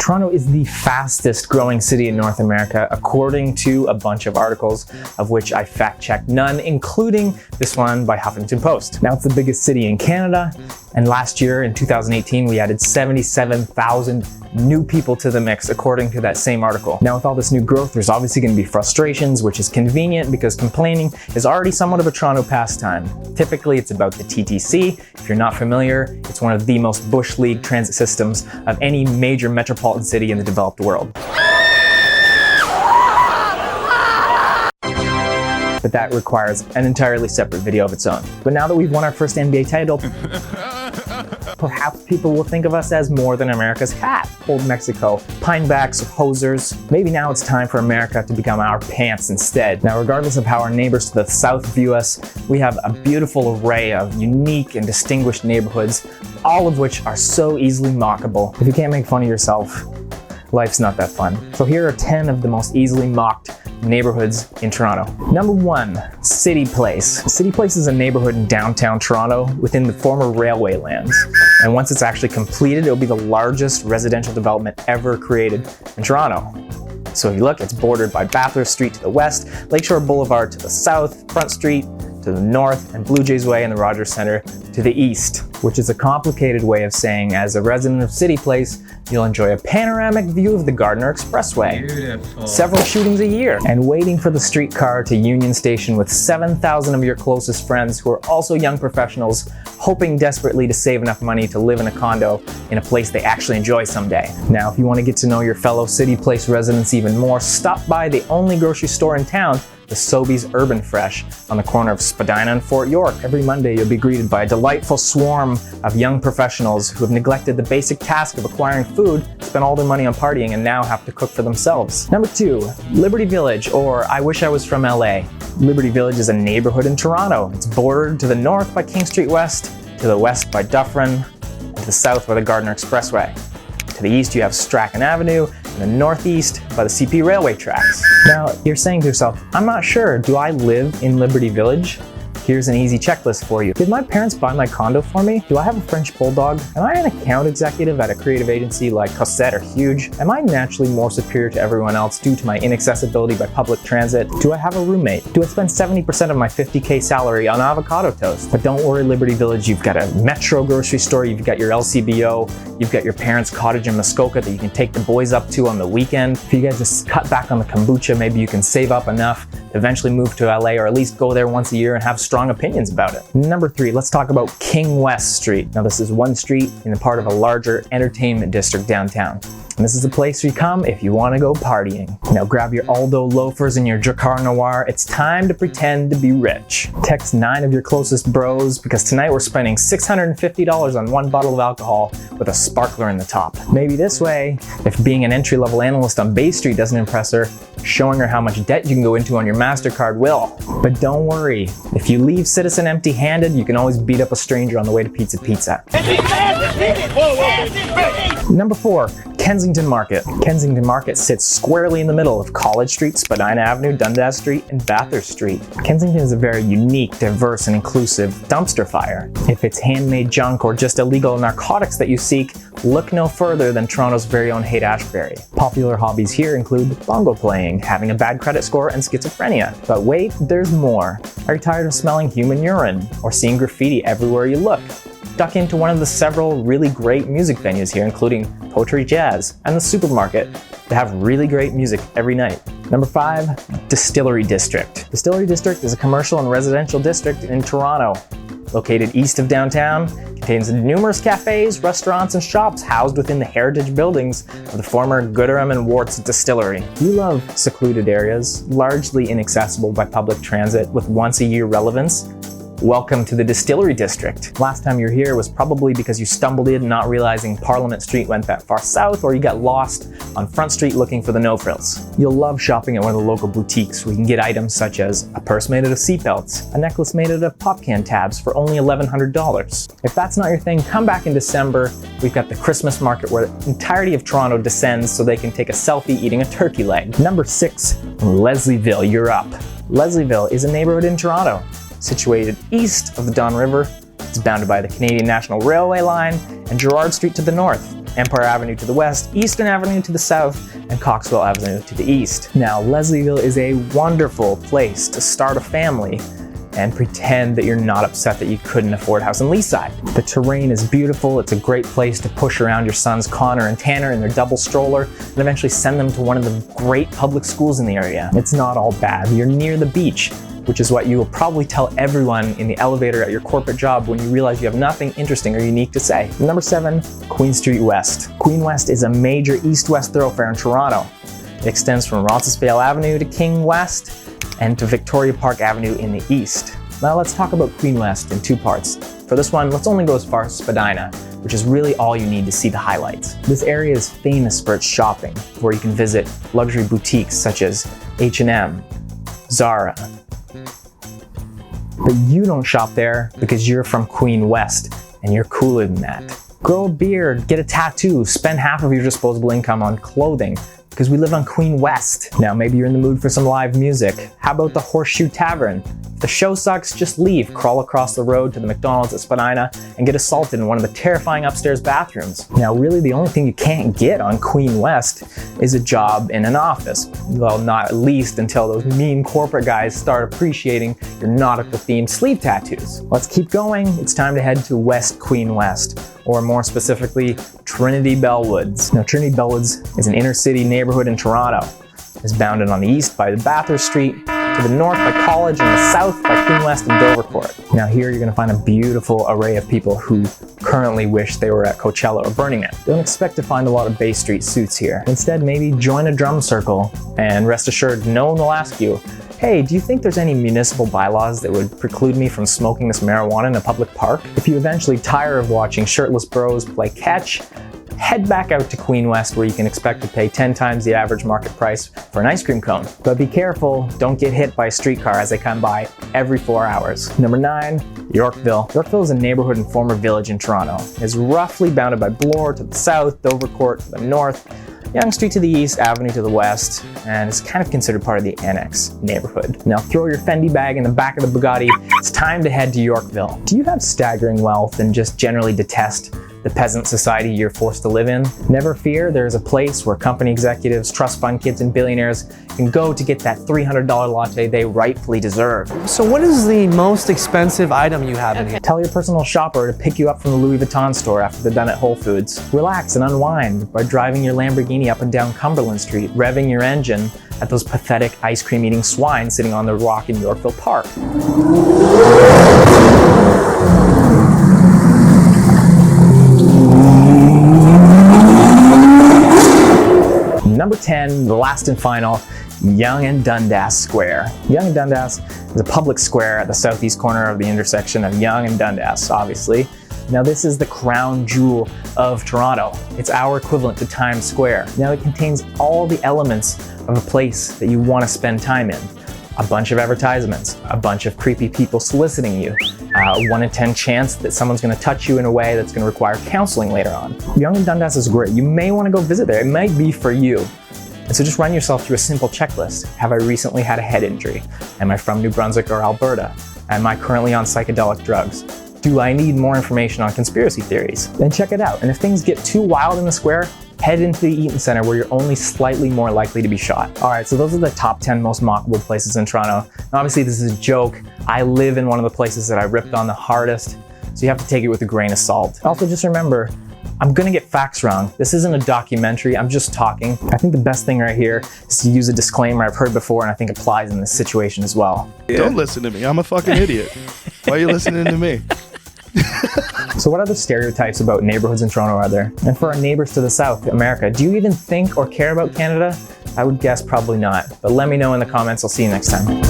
Toronto is the fastest growing city in North America, according to a bunch of articles, of which I fact-checked none, including this one by Huffington Post. Now, it's the biggest city in Canada, and last year in 2018, we added 77,000 new people to the mix, according to that same article. Now, with all this new growth, there's obviously going to be frustrations, which is convenient because complaining is already somewhat of a Toronto pastime. Typically, it's about the TTC. If you're not familiar, it's one of the most bush league transit systems of any major metropolitan city in the developed world. But that requires an entirely separate video of its own. But now that we've won our first NBA title, perhaps people will think of us as more than America's hat. Old Mexico, pinebacks, hosers. Maybe now it's time for America to become our pants instead. Now, regardless of how our neighbors to the south view us, we have a beautiful array of unique and distinguished neighborhoods, all of which are so easily mockable. If you can't make fun of yourself, life's not that fun. So here are 10 of the most easily mocked neighborhoods in Toronto. Number 1, City Place. City Place is a neighborhood in downtown Toronto within the former railway lands. And once it's actually completed, it'll be the largest residential development ever created in Toronto. So if you look, it's bordered by Bathurst Street to the west, Lakeshore Boulevard to the south, Front Street to the north, and Blue Jays Way and the Rogers Centre to the east, which is a complicated way of saying, as a resident of City Place, you'll enjoy a panoramic view of the Gardiner Expressway. Beautiful. Several shootings a year, and waiting for the streetcar to Union Station with 7,000 of your closest friends who are also young professionals, hoping desperately to save enough money to live in a condo in a place they actually enjoy someday. Now, if you want to get to know your fellow City Place residents even more, stop by the only grocery store in town, the Sobeys Urban Fresh, on the corner of Spadina and Fort York. Every Monday, you'll be greeted by a delightful swarm of young professionals who have neglected the basic task of acquiring food, spent all their money on partying, and now have to cook for themselves. Number 2, Liberty Village, or I Wish I Was From LA. Liberty Village is a neighborhood in Toronto. It's bordered to the north by King Street West, to the west by Dufferin, and to the south by the Gardiner Expressway. To the east, you have Strachan Avenue, and the northeast by the CP railway tracks. Now, you're saying to yourself, I'm not sure, do I live in Liberty Village? Here's an easy checklist for you. Did my parents buy my condo for me? Do I have a French bulldog? Am I an account executive at a creative agency like Cosette or Huge? Am I naturally more superior to everyone else due to my inaccessibility by public transit? Do I have a roommate? Do I spend 70% of my $50K salary on avocado toast? But don't worry, Liberty Village, you've got a Metro grocery store, you've got your LCBO, you've got your parents' cottage in Muskoka that you can take the boys up to on the weekend. If you guys just cut back on the kombucha, maybe you can save up enough to eventually move to LA, or at least go there once a year and have strong opinions about it. Number 3, let's talk about King West Street. Now, this is one street in a part of a larger entertainment district downtown. And this is a place where you come if you want to go partying. Now grab your Aldo loafers and your Drakkar Noir. It's time to pretend to be rich. Text 9 of your closest bros, because tonight we're spending $650 on one bottle of alcohol with a sparkler in the top. Maybe this way, if being an entry-level analyst on Bay Street doesn't impress her, showing her how much debt you can go into on your MasterCard will. But don't worry, if you leave Citizen empty-handed, you can always beat up a stranger on the way to Pizza. Number 4, Kensington Market. Kensington Market sits squarely in the middle of College Street, Spadina Avenue, Dundas Street, and Bathurst Street. Kensington is a very unique, diverse, and inclusive dumpster fire. If it's handmade junk or just illegal narcotics that you seek, look no further than Toronto's very own Haight-Ashbury. Popular hobbies here include bongo playing, having a bad credit score, and schizophrenia. But wait, there's more. Are you tired of smelling human urine or seeing graffiti everywhere you look? Duck into one of the several really great music venues here, including Poetry Jazz and the Supermarket, that have really great music every night. Number 5, Distillery District. Distillery District is a commercial and residential district in Toronto. Located east of downtown, contains numerous cafes, restaurants, and shops housed within the heritage buildings of the former Gooderham and Worts distillery. You love secluded areas, largely inaccessible by public transit with once-a-year relevance. Welcome to the Distillery District. Last time you were here was probably because you stumbled in not realizing Parliament Street went that far south, or you got lost on Front Street looking for the no-frills. You'll love shopping at one of the local boutiques where you can get items such as a purse made out of seatbelts, a necklace made out of pop can tabs for only $1,100. If that's not your thing, come back in December. We've got the Christmas market where the entirety of Toronto descends so they can take a selfie eating a turkey leg. Number 6, Leslieville, you're up. Leslieville is a neighborhood in Toronto. Situated east of the Don River, it's It's bounded by the Canadian National Railway line and Gerrard Street to the north, Empire Avenue to the west, Eastern Avenue to the south, and Coxwell Avenue to the east. Now, Leslieville is a wonderful place to start a family and pretend that you're not upset that you couldn't afford house and lease-side. The terrain is beautiful. It's a great place to push around your sons Connor and Tanner in their double stroller and eventually send them to one of the great public schools in the area. It's not all bad. You're near the beach, which is what you will probably tell everyone in the elevator at your corporate job when you realize you have nothing interesting or unique to say. Number 7, Queen Street West. Queen West is a major east-west thoroughfare in Toronto. It extends from Roncesvalles Avenue to King West and to Victoria Park Avenue in the east. Now let's talk about Queen West in 2 parts. For this one, let's only go as far as Spadina, which is really all you need to see the highlights. This area is famous for its shopping, where you can visit luxury boutiques such as H&M, Zara. But you don't shop there because you're from Queen West and you're cooler than that. Grow a beard, get a tattoo, spend half of your disposable income on clothing, because we live on Queen West. Now maybe you're in the mood for some live music. How about the Horseshoe Tavern? If the show sucks, just leave, crawl across the road to the McDonald's at Spadina and get assaulted in one of the terrifying upstairs bathrooms. Now really the only thing you can't get on Queen West is a job in an office. Well, not at least until those mean corporate guys start appreciating your nautical themed sleeve tattoos. Let's keep going. It's time to head to West Queen West, or more specifically, Trinity Bellwoods. Now Trinity Bellwoods is an inner city neighborhood in Toronto. It's bounded on the east by Bathurst Street, to the north by College, and the south by Queen West and Dovercourt. Now here you're going to find a beautiful array of people who currently wish they were at Coachella or Burning Man. Don't expect to find a lot of Bay Street suits here. Instead, maybe join a drum circle, and rest assured no one will ask you, hey, do you think there's any municipal bylaws that would preclude me from smoking this marijuana in a public park? If you eventually tire of watching shirtless bros play catch, head back out to Queen West, where you can expect to pay 10 times the average market price for an ice cream cone. But be careful, don't get hit by a streetcar as they come by every 4 hours. Number 9, Yorkville. Yorkville is a neighborhood and former village in Toronto. It's roughly bounded by Bloor to the south, Dovercourt to the north, Yonge Street to the east, Avenue to the west, and it's kind of considered part of the Annex neighborhood. Now throw your Fendi bag in the back of the Bugatti. It's time to head to Yorkville. Do you have staggering wealth and just generally detest the peasant society you're forced to live in? Never fear, there's a place where company executives, trust fund kids, and billionaires can go to get that $300 latte they rightfully deserve. So what is the most expensive item you have in here? Tell your personal shopper to pick you up from the Louis Vuitton store after they're done at Whole Foods. Relax and unwind by driving your Lamborghini up and down Cumberland Street, revving your engine at those pathetic ice cream eating swine sitting on the rock in Yorkville Park. Number 10, the last and final, Yonge and Dundas Square. Yonge and Dundas is a public square at the southeast corner of the intersection of Yonge and Dundas, obviously. Now this is the crown jewel of Toronto. It's our equivalent to Times Square. Now it contains all the elements of a place that you want to spend time in. A bunch of advertisements, a bunch of creepy people soliciting you, 1 in 10 chance that someone's going to touch you in a way that's going to require counseling later on. Yonge and Dundas is great. You may want to go visit there. It might be for you. And so just run yourself through a simple checklist. Have I recently had a head injury? Am I from New Brunswick or Alberta? Am I currently on psychedelic drugs? Do I need more information on conspiracy theories? Then check it out. And if things get too wild in the square, head into the Eaton Centre, where you're only slightly more likely to be shot. All right, so those are the top 10 most mockable places in Toronto. Now, obviously this is a joke. I live in one of the places that I ripped on the hardest, so you have to take it with a grain of salt. Also, just remember, I'm gonna get facts wrong. This isn't a documentary, I'm just talking. I think the best thing right here is to use a disclaimer I've heard before and I think applies in this situation as well. Yeah. Don't listen to me, I'm a fucking idiot. Why are you listening to me? So what other stereotypes about neighborhoods in Toronto are there? And for our neighbors to the south, America, do you even think or care about Canada? I would guess probably not, but let me know in the comments. I'll see you next time.